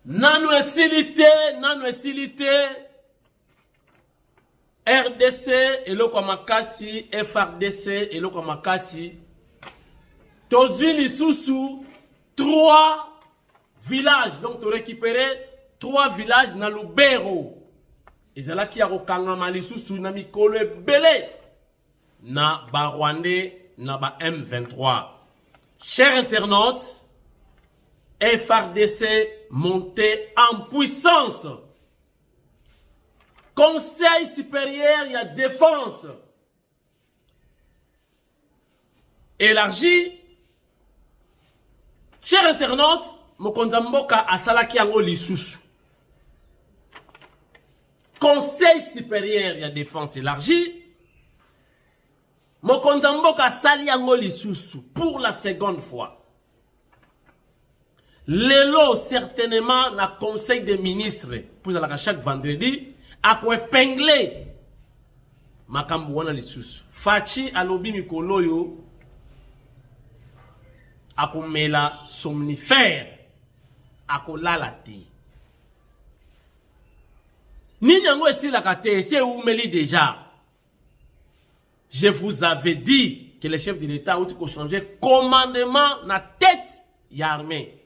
Nano esilité, RDC, eloko makasi, FRDC, eloko makasi. Tozui sous 3 villages. Donc, tu récupéré 3 villages dans Lubero. Et c'est là qu'il y a Rokangama sous na mikolo belé. Na Barwande, na ba M23. Chers internautes, FRDC monté en puissance. Conseil supérieur, il y a défense. Élargi. Chers internautes, Mokonzamboka asalaki yango lisusu. Conseil supérieur, il y a défense élargi. Mokonzamboka asali yango lisusu pour la seconde fois. Lelo certainement na conseil des ministres pour chaque vendredi à quoi épingler makambu wana lisusu. Fachi alobi mikolo yo akomela somnifère akolala te. Nini yango esilaka te, si eumeli déjà. Je vous avais dit que le chef de l'État a changé commandement na tête l'armée.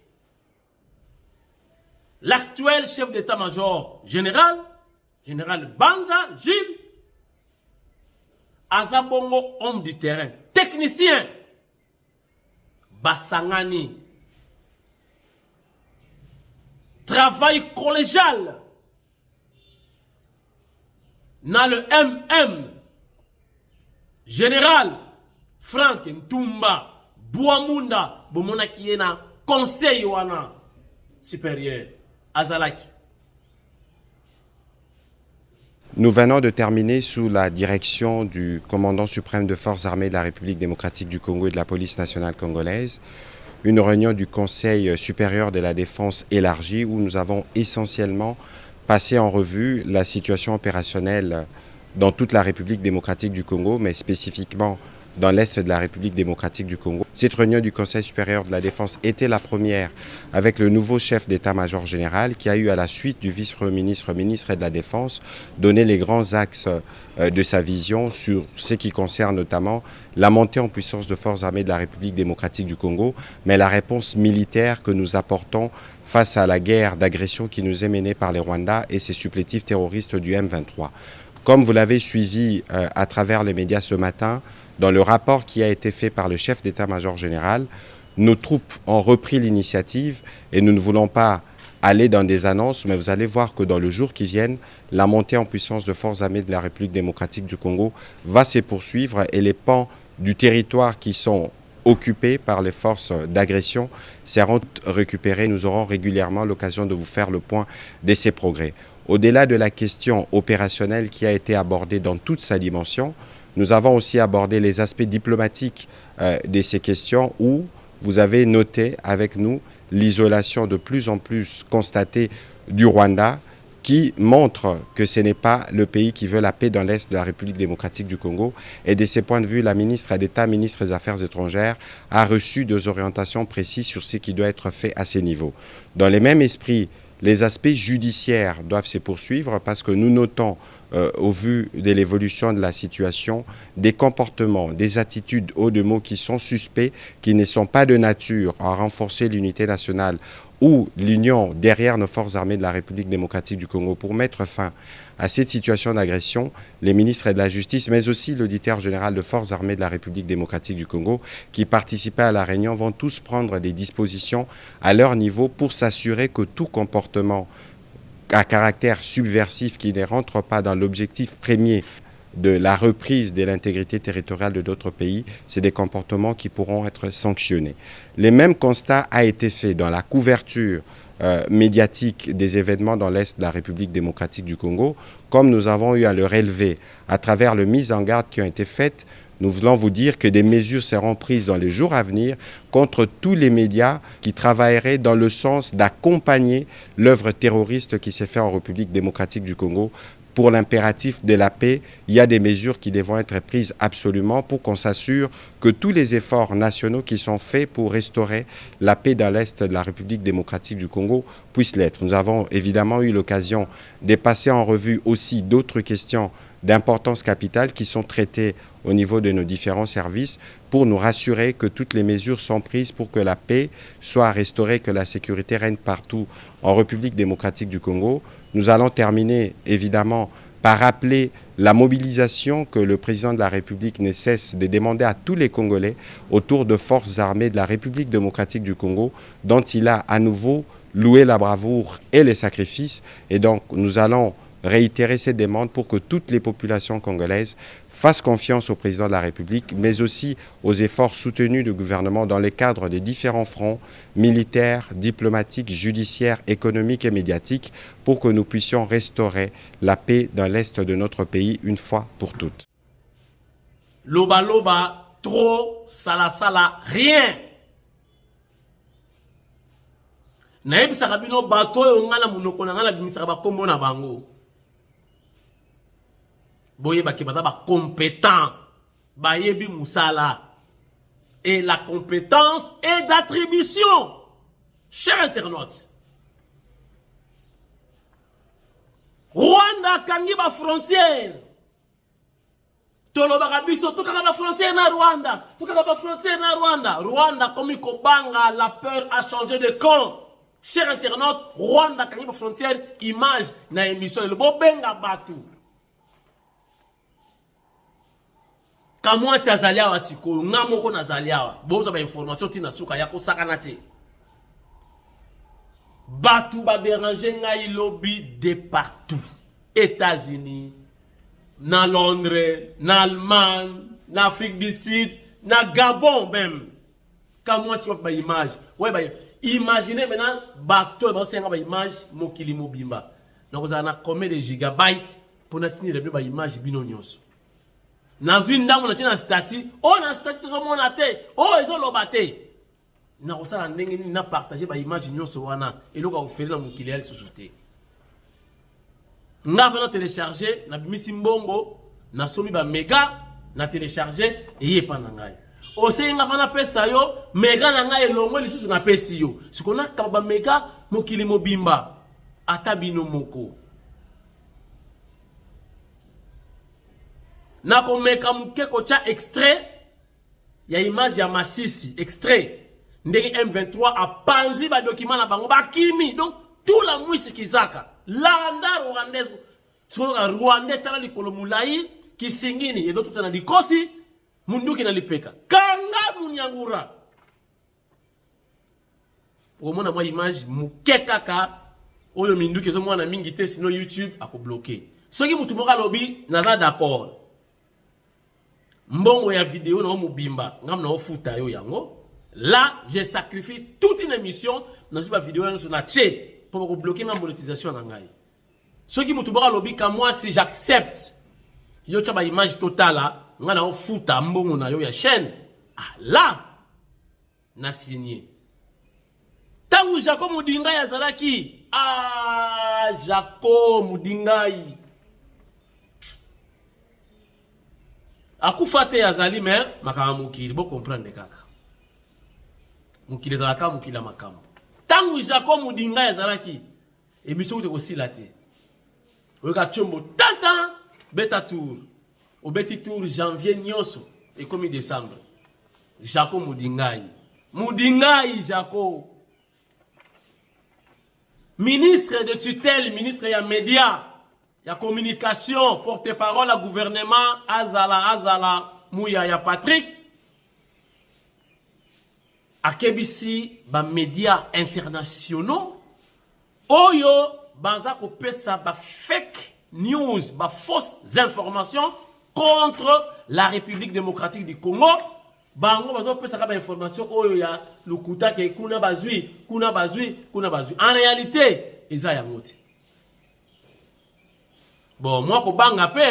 L'actuel chef d'état-major général Banza Jules Azabongo, homme du terrain, technicien Basangani, travail collégial dans le MM, général Frank Ntumba Bouamunda Bomona Kiena, conseil wana supérieur Azalaki. Nous venons de terminer sous la direction du commandant suprême de forces armées de la République démocratique du Congo et de la police nationale congolaise une réunion du Conseil supérieur de la défense élargie où nous avons essentiellement passé en revue la situation opérationnelle dans toute la République démocratique du Congo, mais spécifiquement dans l'Est de la République démocratique du Congo. Cette réunion du Conseil supérieur de la défense était la première avec le nouveau chef d'état-major général qui a eu à la suite du vice-premier ministre, ministre de la Défense, donné les grands axes de sa vision sur ce qui concerne notamment la montée en puissance de forces armées de la République démocratique du Congo, mais la réponse militaire que nous apportons face à la guerre d'agression qui nous est menée par les Rwandais et ses supplétifs terroristes du M23. Comme vous l'avez suivi à travers les médias ce matin, dans le rapport qui a été fait par le chef d'état-major général, nos troupes ont repris l'initiative et nous ne voulons pas aller dans des annonces, mais vous allez voir que dans le jour qui vient, la montée en puissance de forces armées de la République démocratique du Congo va se poursuivre et les pans du territoire qui sont occupés par les forces d'agression seront récupérés. Nous aurons régulièrement l'occasion de vous faire le point de ces progrès. Au-delà de la question opérationnelle qui a été abordée dans toute sa dimension, nous avons aussi abordé les aspects diplomatiques de ces questions où vous avez noté avec nous l'isolation de plus en plus constatée du Rwanda qui montre que ce n'est pas le pays qui veut la paix dans l'Est de la République démocratique du Congo. Et de ce point de vue, la ministre d'État, ministre des Affaires étrangères, a reçu des orientations précises sur ce qui doit être fait à ces niveaux. Dans le même esprit, les aspects judiciaires doivent se poursuivre parce que nous notons, au vu de l'évolution de la situation, des comportements, des attitudes, haut de mots qui sont suspects, qui ne sont pas de nature à renforcer l'unité nationale ou l'union derrière nos forces armées de la République démocratique du Congo pour mettre fin à cette situation d'agression. Les ministres de la Justice, mais aussi l'auditeur général de forces armées de la République démocratique du Congo, qui participaient à la réunion, vont tous prendre des dispositions à leur niveau pour s'assurer que tout comportement à caractère subversif qui ne rentre pas dans l'objectif premier de la reprise de l'intégrité territoriale de d'autres pays, c'est des comportements qui pourront être sanctionnés. Le même constat a été fait dans la couverture médiatique des événements dans l'Est de la République démocratique du Congo, comme nous avons eu à le relever à travers les mises en garde qui ont été faites Nous voulons vous dire que des mesures seront prises dans les jours à venir contre tous les médias qui travailleraient dans le sens d'accompagner l'œuvre terroriste qui s'est faite en République démocratique du Congo. Pour l'impératif de la paix, il y a des mesures qui devront être prises absolument pour qu'on s'assure que tous les efforts nationaux qui sont faits pour restaurer la paix dans l'Est de la République démocratique du Congo puissent l'être. Nous avons évidemment eu l'occasion de passer en revue aussi d'autres questions d'importance capitale qui sont traitées au niveau de nos différents services pour nous rassurer que toutes les mesures sont prises pour que la paix soit restaurée, que la sécurité règne partout en République démocratique du Congo. Nous allons terminer évidemment par rappeler la mobilisation que le président de la République ne cesse de demander à tous les Congolais autour de forces armées de la République démocratique du Congo, dont il a à nouveau loué la bravoure et les sacrifices. Et donc nous allons réitérer ces demandes pour que toutes les populations congolaises fassent confiance au président de la République, mais aussi aux efforts soutenus du gouvernement dans le cadre des différents fronts militaires, diplomatiques, judiciaires, économiques et médiatiques pour que nous puissions restaurer la paix dans l'Est de notre pays une fois pour toutes. Loba loba, trop, sala sala, rien. Naebisaka bino bato oyo ngana munoko na ngana bimisaka bakombo na bango. Boye baki bata ba compétent, bayebi musala. Et la compétence est d'attribution. Chers internautes. Rwanda kangi ba frontière. Tolobaka biso tukaka ba frontière na Rwanda. Tukaka ba frontière na Rwanda. Rwanda comme Kobanga, la peur a changé de camp. Chers internautes, Rwanda kangi ba frontière image na émission le bobenga batu. Kamwa si azalia wa siko, ngamoko na zalia wa. Boza ba information tina suka yako sakanate. Batu ba déranger ngai lobby de partout. États-Unis, na Londres, na Allemagne, na Afrique du Sud, na Gabon même. Kamwa si ba image. Ouais ba imaginez maintenant bato ba senga ba image mokili mobimba. Donc vous avez combien de gigabytes pour tenir ba image bino nyonso. Nazwi ndango na tina stati, oh na stati zo mona te, oh ezo lobate. Na kosala ndenge ni na partager ba image nyonso wana, eloka ofeli na mokili ya société. Nga fa na télécharger na bimisi mbongo, na somi ba mega na télécharger eye pa na ngai. Ose nga fa na pesa yo, mega na ngai elongo lisusu na pesi yo. Sikona ka ba mega mokili mobimba ata bino moko. Na komeka mukeko cha extrait ya image ya Masisi extrait ndenge M23 apanzi ba document na bango bakimi donc tout la mwisi kizaka landa rwandaise so rwanda tala likolo mulai kisingini edo tutana likosi munduki na lipeka kanga munyangura omona mwa image mukeka ka oyo minduki zo mwana mingi te sino YouTube akobloquer soki mutu moka lobi naza d'accord mbongo ya vidéo na mobimba ngam na ofuta yo yango là je sacrifie toute une émission dans une vidéo sur na tché pour bloquer ma monétisation na ngai soki mutu boka lobi ka moi si j'accepte yo tcha ba image totale nga na ofuta mbongo na yo ya chaîne ah là na signé tangu Jacob Mudingai azalaki ah Jacob Mudingai akufate azali mais makama mukili bo comprendre kaka mukili kaka mukila makama tangu Jacob Mudingai azalaki emission te kosila te oka chombo tanta beta tour au beti tour janvier nyonso et comme décembre Jacob Mudingai Jacob ministre de tutelle ministre ya média la communication, porte-parole à gouvernement, Azala, Mouya ya Patrick. A KBC, ba médias internationaux. Oyo, baza ko pesa ba fake news, ba fausses informations contre la République démocratique du Congo. Bango baza ko pesa ba information oyo ya lukuta ke kuna bazui. En réalité, eza ya ngoti. Bon, moi, ko banga pe,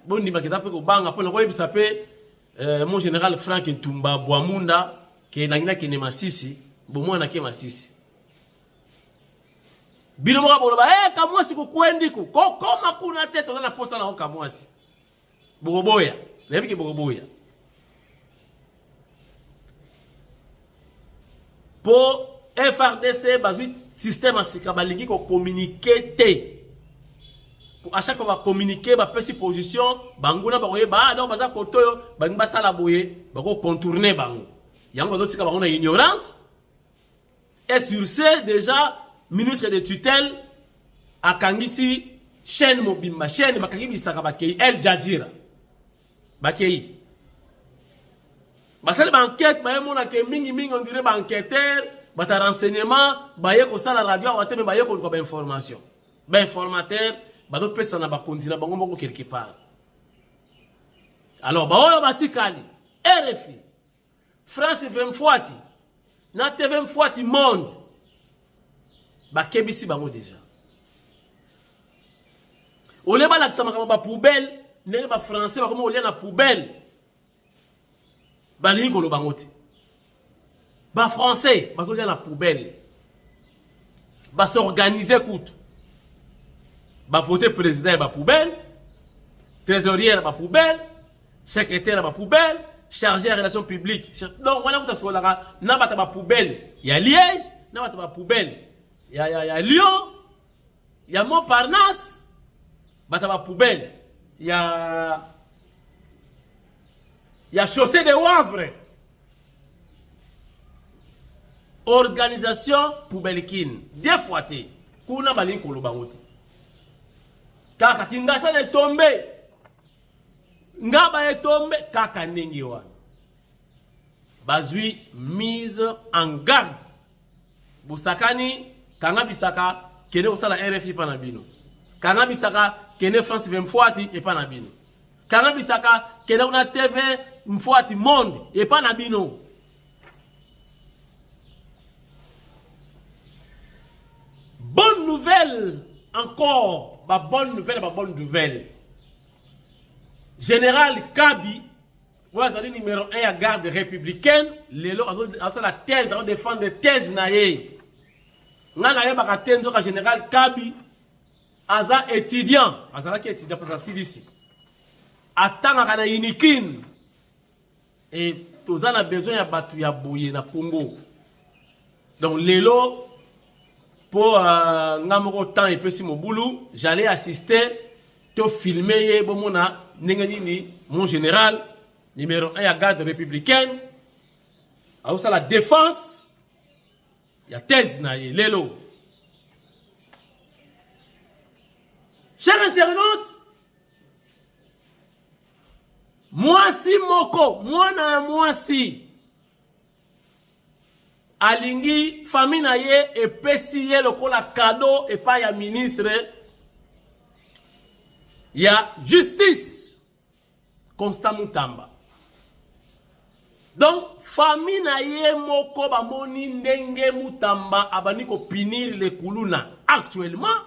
bon, ni makita pe ko banga pe, nako yebisa pe, mon général Frank Ntumba Boamunda qui nangina qui ne masisi bomo na ke masisi bino mo boloba kamwasi ko kwendiko ko koma kuna tete na posa na kamwasi bogoboya lebi ke bogoboya pour FRDC bazui système asika balingi ko communiquer te à chaque fois communiquer ba pesi position banguna ba koye ba donc baza kotoyo bangi basala boye ba ko contourner bango yango bazotika bango na ignorance et sur ce déjà ministre de tutelle akangisi chaîne mobimba chaîne bakangi bisaka bakei El Jadira bakei basali ba enquête ba mona ke mingi on dirait ba enquêteur bata renseignement ba ye ko sala radio wa teme ba ye ko ba information ba informateur ba do pesa na ba kontina bango moko quelque part alors ba oyo batikali RFI France 20 fois na TV fois monde ba kebisi bango déjà ole ba lakisa makama ba poubelle ne ba français ba comme ole na poubelle ba lingo lo bango ti ba français ba ole na poubelle ba s'organiser kutu ba voter président ba poubelle trésorier ba poubelle secrétaire ba poubelle chargé de relations publiques donc voilà ku ta sola na ba ta ba poubelle ya Liège na ba ta ba poubelle ya Lyon ya Montparnasse bata ba poubelle ya chaussée de Wavre organisation poubelle kin deux fois te kuna balin ko lobangoti kaka kingasa ne tombe ngaba e tombe kaka ningi wana bazui mise en garde busakani kanga bisaka kene osala RFI pana bino kanga bisaka kene France 20 fois et pana bino kanga bisaka kene una TV mfuati monde et pana bino bonne nouvelle encore bonne nouvelle Général Kabi voilà le numéro 1 à garde républicaine lelo à la thèse à défendre thèse naé ngana yeba ka tenzo ka général Kabi aza étudiant pour la CDC atanga kana unikin et tous a besoin ya batu ya boye na Congo donc lelo pour ngamoko temps et pesi mobulu j'allais assister to filmer bomona nengani mon général numéro 1 à garde républicaine a ça la défense ya thèse na lelo. Chers internautes, moi si alingi famille na ye et pesi ye lokola cadeau et pas ya ministre ya justice Constant Mutamba. Donc famille na ye moko ba moni ndenge Mutamba abani ko punir le kuluna actuellement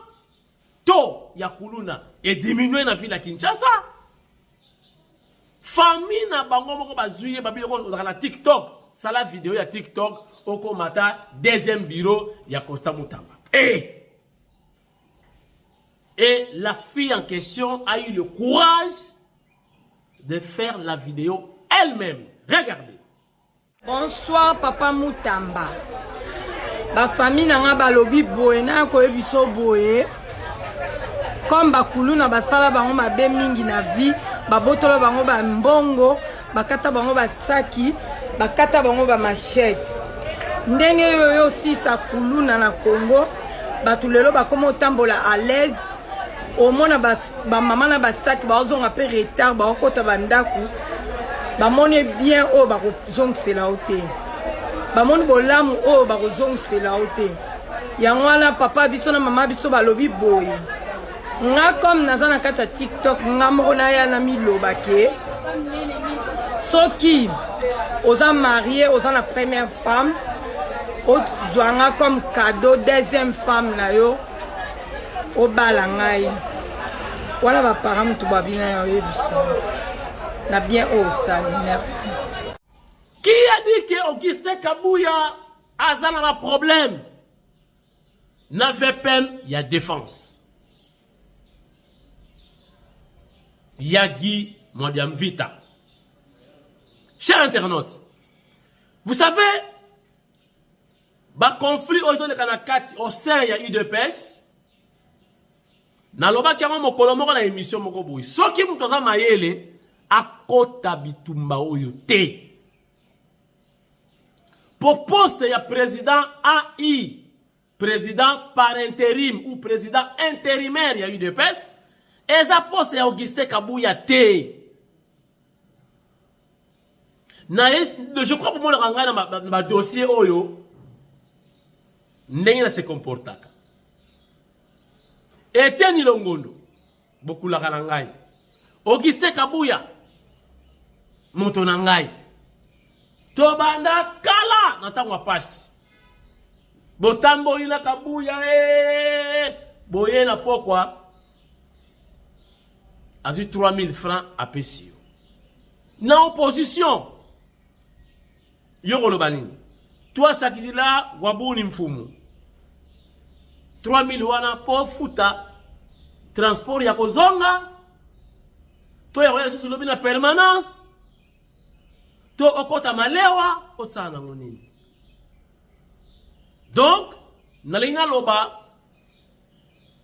to ya kuluna et diminuer na ville ya Kinshasa. Famille na bango moko bazuye babi ko na TikTok, sala vidéo ya TikTok oko mata deuxième bureau ya Constant Mutamba. Et la fille en question a eu le courage de faire la vidéo elle-même. Regardez. Bonsoir Papa Mutamba. Ba famille nanga balobi boye na ko ebiso boye. Comme bakuluna basala bango mabe mingi na vie, babotolo bango ba mbongo, bakata bango ba saki, bakata bango ba machette. Ndenge yoyo si sa kuluna na Congo, batulelo bakomo tambola à l'aise. Au mona ba maman na ba saki ba ozonga pe retard ba okota bandaku. Ba mone bien o ba kozong sela ote. Ba mone bolamu o ba kozong sela ote. Yangwala papa biso na mama biso balobi boye. Nga comme nazana kata TikTok nga mona ya na miloba ke soki oza marié oza la première femme ozwanga comme cadeau deuxième femme na yo obala ngai wala ba parents to babina yo yebisa na bien osali. Merci. Qui a dit que Augustin Kabouya a un problème? Na VPM, il y a défense. Il y a Guy Modiam Vita. Chers internautes, vous savez, le conflit au sein de l'UDPS, na loba kiama mokolo moko na émission moko boui. Soki mutoza mayele akota bitumba oyo te. Pour poste ya président AI, président par intérim ou président intérimaire ya UDPS, eza poste ya Augustin Kabouya te. Je crois pour moi dans ma dossier oyo ndenge na se comportaka. Eteni Longondo beaucoup la ngai. Augustin Kabouya moto na ngai. Tobanda kala na tango pasi. Botambo ina Kabouya boye na pokwa a 3000 francs à Pessio. Na opposition Yoko Lobanini. Toi sakidila wabuni mfumu. 3000 wana po futa transport ya kozonga. To ya wale sisi lobina permanence. To okota malewa osana ngonini. Donc nalinga loba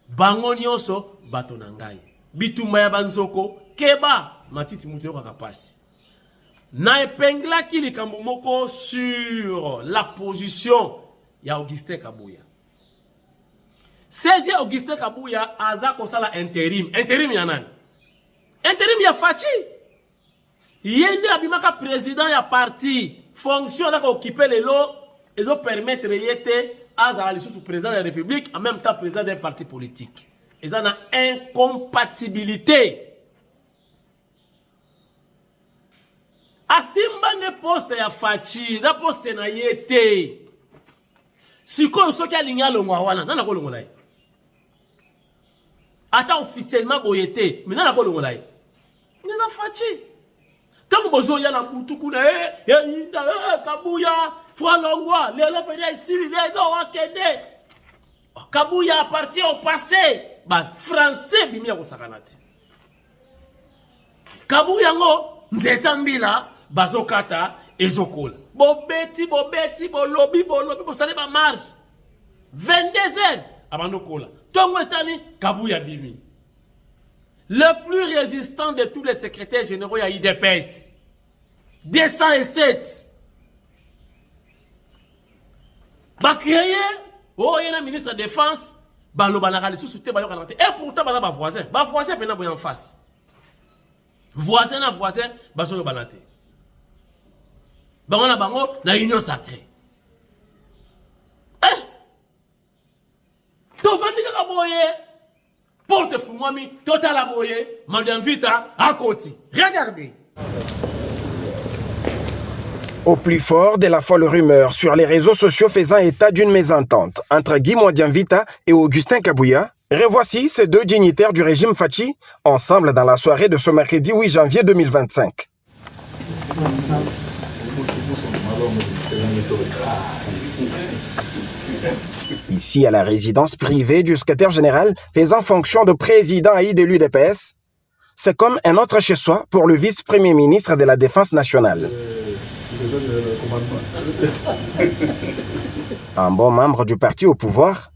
bango nyonso bato na ngai. Bitumba ya banzoko keba matiti mutu yoka kapasi. Na épingla qui li kambomoko sur la position ya Augustin Kabouya. CG Augustin Kabouya aza kosala intérim. Intérim ya nani? Intérim ya Fachi. Yende abimaka président ya parti. Fonction da occuper les lots et zo permettre yete aza ali sous président de la République en même temps président d'un parti politique. Ils ont une incompatibilité. Asimba ne poste ya Fachi, na poste na yete. Siko soki alinya longwa wana, nana ko longola ye. Ata officiellement boyete, mais nana ko longola ye. Nana Fachi. Tango bozo ya na mutuku na Kabouya, fwa longwa, lelo pede ici, lelo wakende. Kabouya appartient au passé. Ba français bimia ko sakanati. Kabouya ngo nzeta mbila bazokata ezokola. Bobeti bolobi bosale ba marche. 22h abando kola. Tongo etani Kabouya bimi. Le plus résistant de tous les secrétaires généraux ya IDPS. 207. Ba créé oh yena ministre de défense ba lo banaka les sous-souté ba yoka et pourtant ba voisin pena boy en face. Voisin na voisin ba so yo banate. Bango na bango na union sacrée. To vandika ka boye porte fumami total aboye Madame Vita à côté. Regardez. Au plus fort de la folle rumeur sur les réseaux sociaux faisant état d'une mésentente entre Guy Modiam Vita et Augustin Kabouya, revoici ces deux dignitaires du régime Fachi ensemble dans la soirée de ce mercredi 8 janvier 2025. Ici à la résidence privée du secrétaire général faisant fonction de président AI de l'UDPS, c'est comme un autre chez soi pour le vice-premier ministre de la Défense nationale. Un bon membre du parti au pouvoir,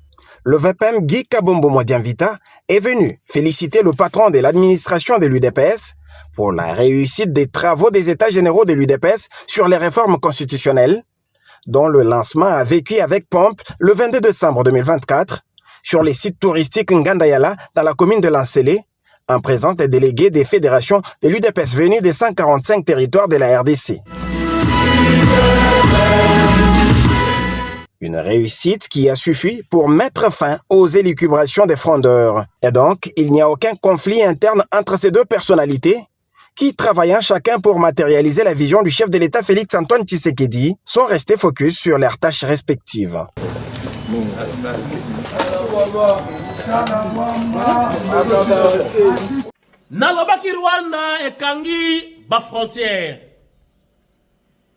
le VPM Guy Kabombo Modiam Vita est venu féliciter le patron de l'administration de l'UDPS pour la réussite des travaux des États généraux de l'UDPS sur les réformes constitutionnelles, dont le lancement a vécu avec pompe le 22 décembre 2024 sur les sites touristiques Ngandayala dans la commune de Lansele, en présence des délégués des fédérations de l'UDPS venus des 145 territoires de la RDC. Une réussite qui a suffi pour mettre fin aux élucubrations des frondeurs. Et donc, il n'y a aucun conflit interne entre ces deux personnalités qui, travaillant chacun pour matérialiser la vision du chef de l'État Félix-Antoine Tshisekedi, sont restés focus sur leurs tâches respectives. Nalobaki Rwanda ekangi ba frontière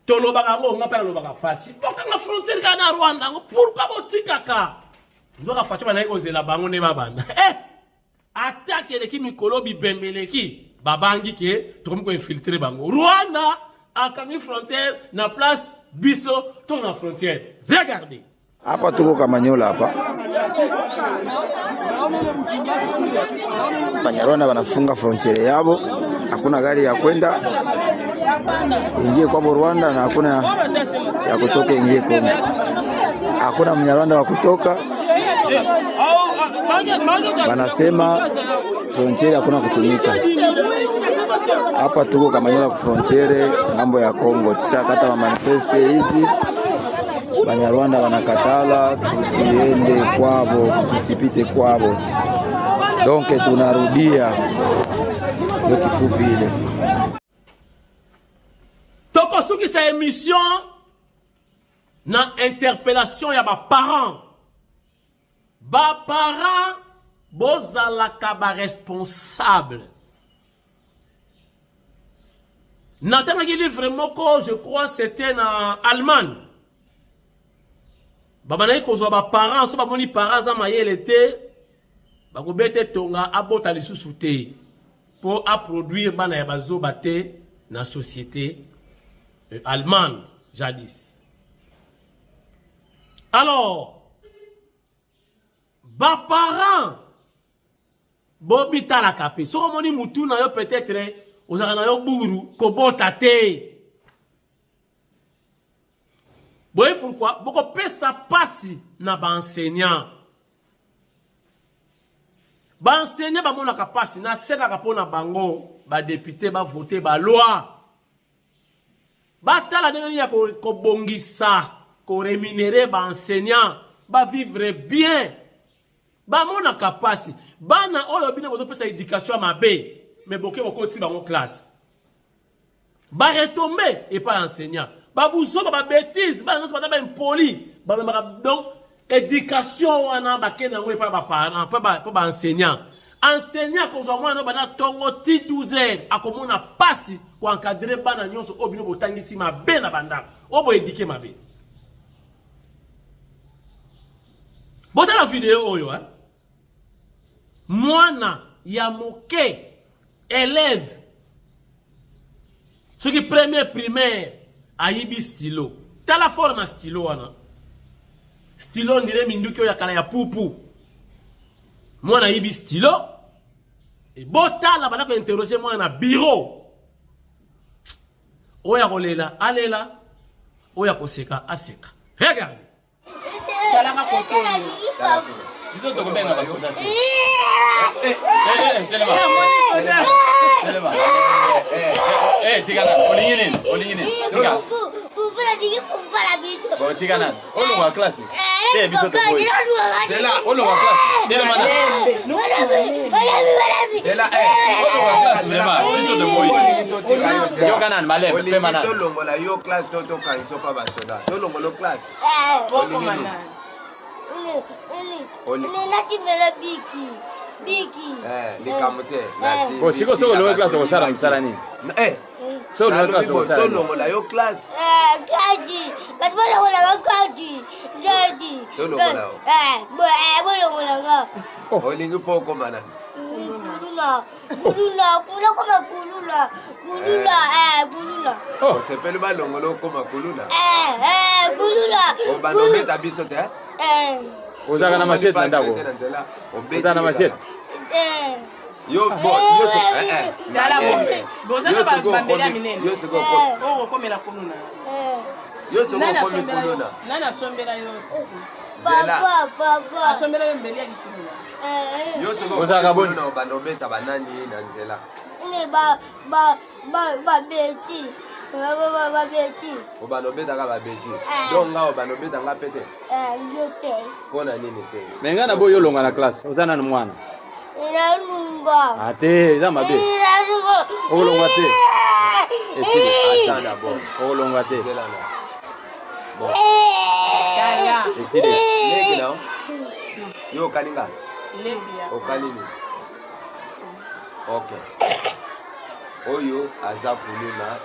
tolobaka ngo ngapela lobaka fati bokanga frontière kana Rwanda ngo pourquoi botikaka nzoka fati bana ekozela bango ne babana attaque eleki mikolo bibembeleki babangi ke tokomi ko infiltrer bango Rwanda akangi frontière na place biso to na frontière regardez hapa tuko Kamanyola hapa Banyarwanda wanafunga frontiere yabo, hakuna gari ya kwenda ingie kwa Rwanda na hakuna ya kutoka ingie Kongo. Hakuna Mnyarwanda wa kutoka. Wanasema frontiere hakuna kutumika. Hapa tuko Kamanyola kwa frontiere ngambo ya Kongo. Tushakata manifeste hizi. Banyarwanda wanakatala tusiende kwabo, tusipite kwabo. Donc tunarudia ndio kifupi ile. Toko suki sa émission na interpellation ya ba parents. Ba parents bozalaka ba responsable. Natana qui livre moko, je crois c'était en Allemagne. Babanayi kozwa ba parents, so ba moni parents za mayele te, ba ko bete tonga abota lisusu te pour à produire bana ya bazo bate na société allemande jadis. Alors ba parents bobita la kapé, so moni mutu na yo peut-être ozaka na yo buru ko bota te. Voyez pourquoi? Beaucoup pesa passi na ba enseignant. Ba enseignant ba mona ka passi na seka ka pona bango ba député ba voter ba loi. Ba tala ndenge ya ko bongisa, ko rémunérer ba enseignant, ba vivre bien. Ba mona ka passi. Bana oyo bina bozo pesa éducation mabe, mais boké bokoti bango classe. Ba retomber et pas enseignant. Babouzo ba bêtise ba nso ba impoli ba donc éducation wana ba kena ngwe pa ba parents pa ba enseignant ko zo mwana ba na tongo ti 12h akomona pasi ko encadrer bana nyonso obino botangisi mabe na bandako obo éduquer mabe. Bota la vidéo oyo mwana ya moke élève ce qui premier primaire ayibi stylo. Tala forme stylo wana. Stylo ndire minduki oya kala ya pupu. Mwana ayibi stylo. Et botala bana ko interroger mwana na bureau. Oya kolela alela. Oya koseka aseka. Regarde. Tala ma koto. Biso to kobenga ba soda. Tigana, olingine. Tiga. Fufula digi fufula bitu. Bo tigana. Olo wa classe. Biso to boy. C'est là, olo wa classe. Dele mana. C'est là, olo wa classe. Biso to boy. Yo kanan malem, pe mana. To longola yo classe to kan so pa ba soda. To longolo classe. Boko mana. Oni nati mela biki. Likamote. Merci. Bo siko soko lo classe ko sara msara ni. So lo classe ko sara. To longola yo classe. Kaji. Katbola wala kaji. Jadi. To longola. Bo longola nga. Olingi poko mana. Kulula. Oh, c'est pas le balongolo comme kulula. Kulula. O banobe tabiso te. Uzaka na machete na ndako. Uzaka na machete. Yo Dala bombe. Bozana ba bambela minene. Yo siko ko. Oh komela kununa. Yo siko ko kununa. Nana sombela yo. Papa. Asombela yo mbele ya kitununa. Yo siko Uzaka boni na banobe tabanani na nzela. Ne ba beti. Ba beti. O banobe taka ba beti. Donc nga o banobe tanga pete. Yote. Kona nini te. Mengana boyo longa na classe. Uzana na mwana. Ila lunga. Ate, za mabe. Ila lunga. Olonga te. Esidi Asana bon. olonga te. Zela na. Bon. Dala. Esidi. Leki na. Yo kaninga. Lekia. O kanini. Okay. oyo aza kuluna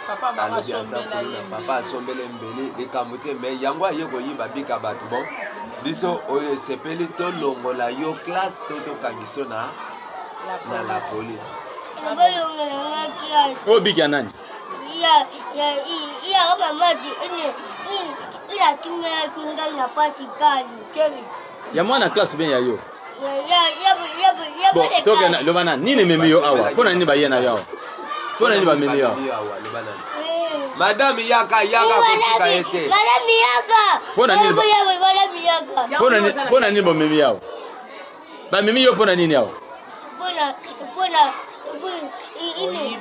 Papa ba alobi aza kuluna papa asombele mbele likambo te me yango aye koyimba bika bato bon biso oyo esepeli tolongola yo classe to tokangisi yo na la police Oh, big ya nani? Iya kama maji ila tumia kinga ina pati kali. Ya mwana classe bien ya yo. Ya Bon, toke na lo bana nini memi yo awa. Pona nini ba yena yo. Pona nini ba memi yo. Madame yaka kotika ete. Madame yaka. Pona nini ba Madame yaka. Pona nini ba memi yo. Ba memi yo pona nini yo. Pona ini.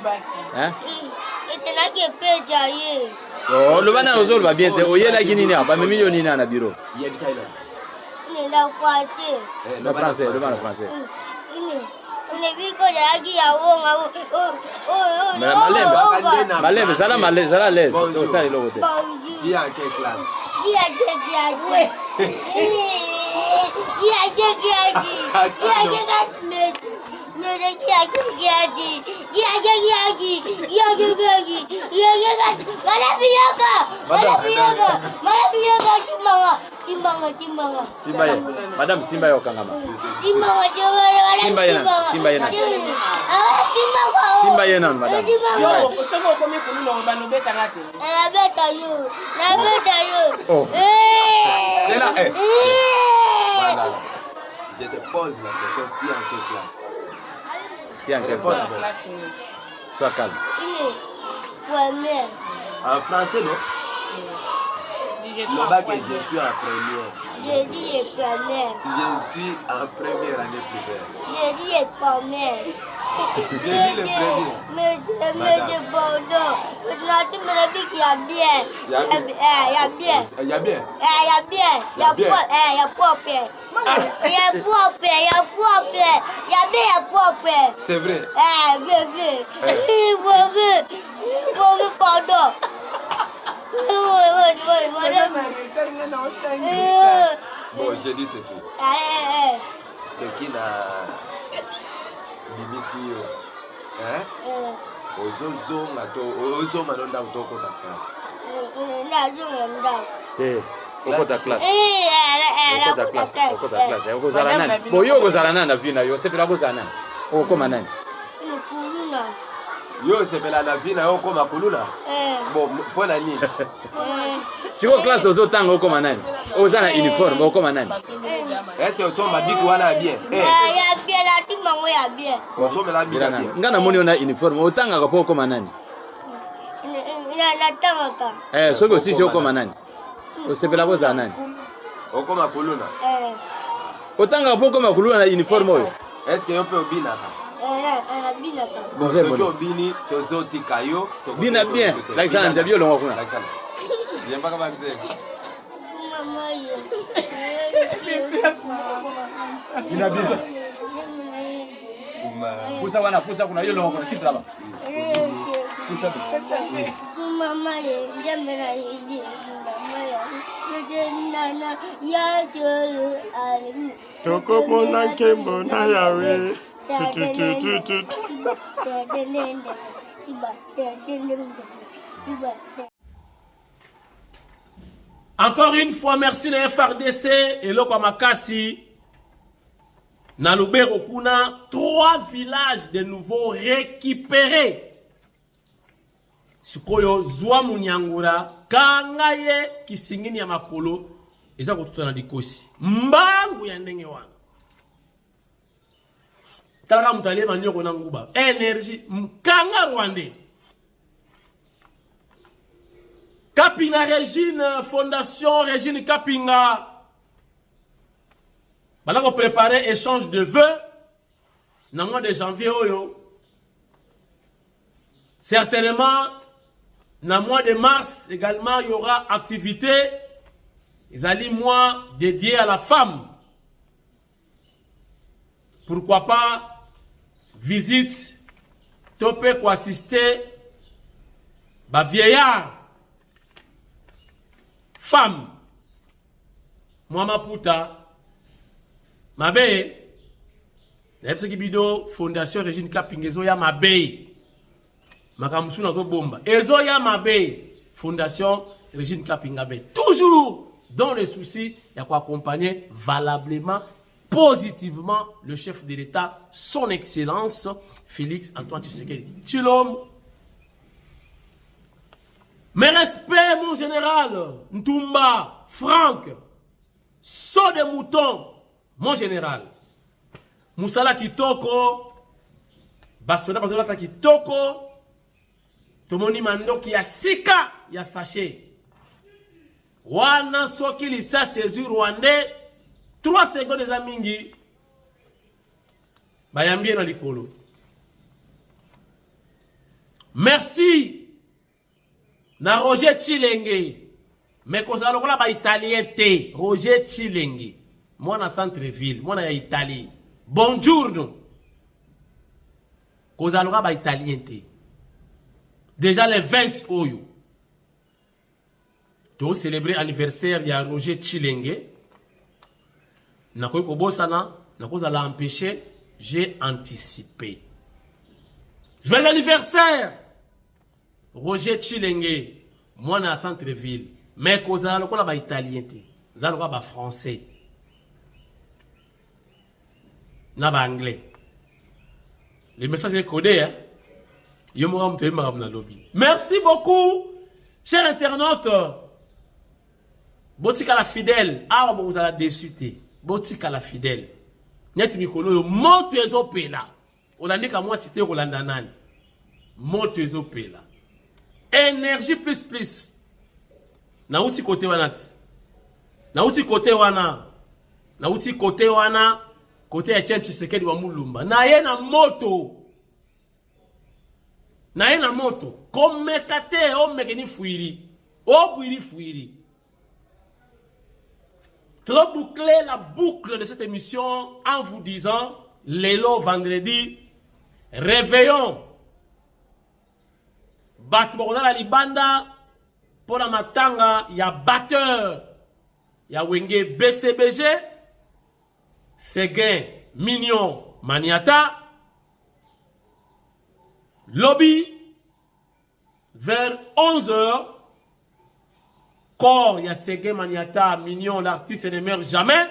Itenake peja ye. Oh, lo bana ozolo ba bien te oyela kinini ba memi yo nini na bureau. Yebisa ina. Nenda kwate. Le français, le bana français. Une biko ya ya wonga. Malembe, sala l'aise. O sala lo wote. Qui a quelle classe? Simba ye. Madame Simba yo kangama. Simba yena. Simba yena madame. Yo, kosomo komi kuluna bano beta ngate. Na beta yo. Oh. C'est là. Voilà. Je te pose la question, tu es en quelle classe? Qui en quelle classe? Sois calme. Première. En français, non? Le bac, je suis en première. J'ai dit première. Je suis en première année primaire. J'ai dit première. J'ai dit le premier. Mais de Bordeaux. Maintenant, tu me dis qu'il y a bien. Il y a bien. Il y a bien. Il y a bien. Il y a propre. Il y a propre. C'est vrai. Bébé. Bon, pardon. Bon, j'ai dit ceci. Ce qui n'a bimisi hein? Ozonga no ndako toko ta classe. Oko ta classe. Oko ta classe. Oko zala nani? Bo yo kozala nani na vina yo sepela kozala nani? Oko koma nani? Yo sepela na vina yo koma kuluna? Bon, pona nini? Siko classe ozo tanga okoma nani? Ozana uniforme okoma nani? Est-ce que son mabiku wana bien? Ya bien la tu mango ya bien. Ozo mela bien. Ngana moni ona uniforme otanga ka po okoma nani? Na tanga. Soko sisi okoma nani? Osepela kozala nani? Okoma kuluna? Otanga po okoma kuluna na uniforme oyo. Est-ce que yo pe obinaka? Bon, ce que obini tozo tikayo. Bina bien. Like ça njabi yo longo kuna. Bien pas comme ça. Maman ye. Bina bien. Pusa kuna yo longo kuna kitu laba. Maman ye, jamena ye. Nana ya jolo ali. Toko mona kembo na yawe. Encore une fois, merci les FRDC et le Kwamakasi. Na Lubero kuna 3 villages de nouveau récupérés. Sikoyo zwa munyangura kangaye kisingini ya makolo eza kotuta na dikosi. Mbangu ya ndenge wana. Talaka mutalie manyoko na nguba. Énergie mkanga rwandais. Kapinga Régine, Fondation Régine Kapinga. Balako préparer échange de vœux. Dans le mois de janvier, certainement, dans le mois de mars, également, il y aura activité. Ils allaient mois dédié à la femme. Pourquoi pas visite, topé pour assister, bah vieillard, femme, moi ma puta, ma belle, Fondation Régine Kapingezo ya ma belle, Makamusu nazo bomba. Ezoya Mabe, Fondation Régine Kapingabe. Toujours dans le souci, il y a quoi accompagner valablement, positivement le chef de l'État, son Excellence, Félix Antoine Tshisekedi Tshilombo. Mes respects, mon général, Ntumba, Franck, saut de mouton, mon général. Moussala Kitoko, Basona Bazola Kitoko, Tomoni Mandoki ya Sika, ya Sachet. Wana soki lisa César Rwandais, 3 secondes des amingi, bayambie na likolo. Merci. Na Roger Chilenge. Mais qu'on a là ba italien te. Roger Chilenge. Moi na centre-ville, moi na Italie. Bonjour. Qu'on a là ba italien te. Déjà les 20 oyo. To célébrer anniversaire ya Roger Chilenge. Na koy ko bosana, na ko za la empêcher, j'ai anticipé. Joyeux anniversaire Roger Chilenge, moi na centre-ville, mais kozala lokola ba italien te, zala lokola ba français, na ba anglais. Le message est codé, hein. Merci beaucoup, chers internautes. Botika la fidèle, ah bon vous allez déçu. Botika la fidèle. Nyati mikolo yo moto ezopela. Olandika moi cité Rolanda nani. Moto ezopela. Énergie plus. Na uti côté wanati. Na uti côté wana. Na uti côté wana. Côté ya Etienne Tshisekedi wa Mulumba. Na ye na moto. Na ye na moto. Komekate o mekeni fuiri. O buiri fuiri. Trop boucler la boucle de cette émission en vous disant, Lélo vendredi, réveillons. Batmorona la libanda, pour la matanga, il y a batteur, il y a Wenge BCBG, Séguin, Mignon, Maniata, Lobby, vers 11h, corps, il y a Séguin, Maniata, Mignon, l'artiste ne meurt jamais,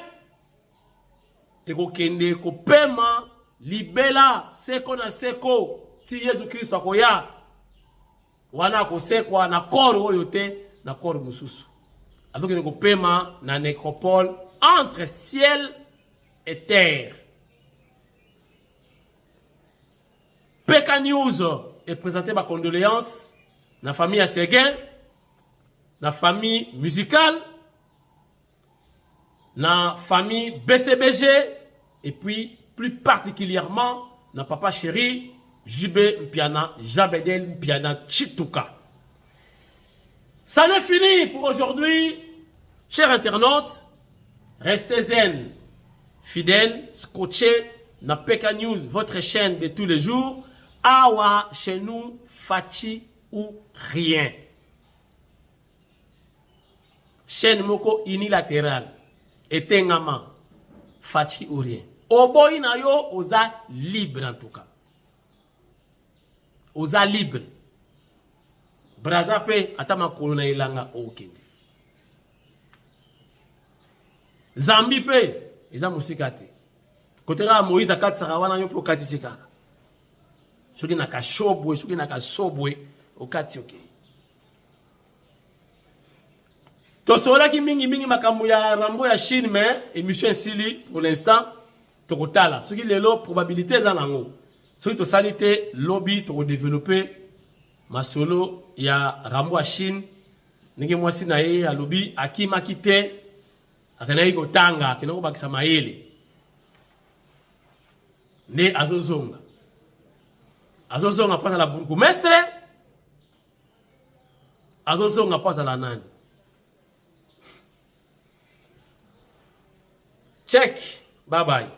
et ko kende, ko pema, libela, seko na seko, ti Yesu Christ akoya, wana kosekwa na koro oyo te na koro mususu avec ne kopema na nécropole entre ciel et terre. PK News est présenté ma condoléance na famille à Séguin, na famille musicale, na famille BCBG et puis plus particulièrement na papa chéri Jibé Mpiana, Jabedel Mpiana Chituka. Ça n'est fini pour aujourd'hui. Chers internautes, restez zen, fidèles, scotchés, na PK News, votre chaîne de tous les jours. Awa, chez nous, Fachi ou rien. Chaîne Moko unilatérale. Etengama, Fachi ou rien. Oboy na yo, oza libre en tout cas. Oza libre. Brazape atama kolona ilanga okende. Zambi pe eza musikate. Kotera Moïse akatsaka wana yo po katisika. Soki na kashobwe, soki na kasobwe okati oke. Tosola ki mingi makambo ya rambo ya Chine mais émission sili pour l'instant tokotala. Soki lelo probabilité za nango. Soki to salite lobby to développer masolo ya rambo à Chine ndenge mwasi na ye ya lobby akima kite akana iko tanga kinoko bakisa maele ne azozonga pasa la bourgmestre azozonga pasa la nani check bye bye.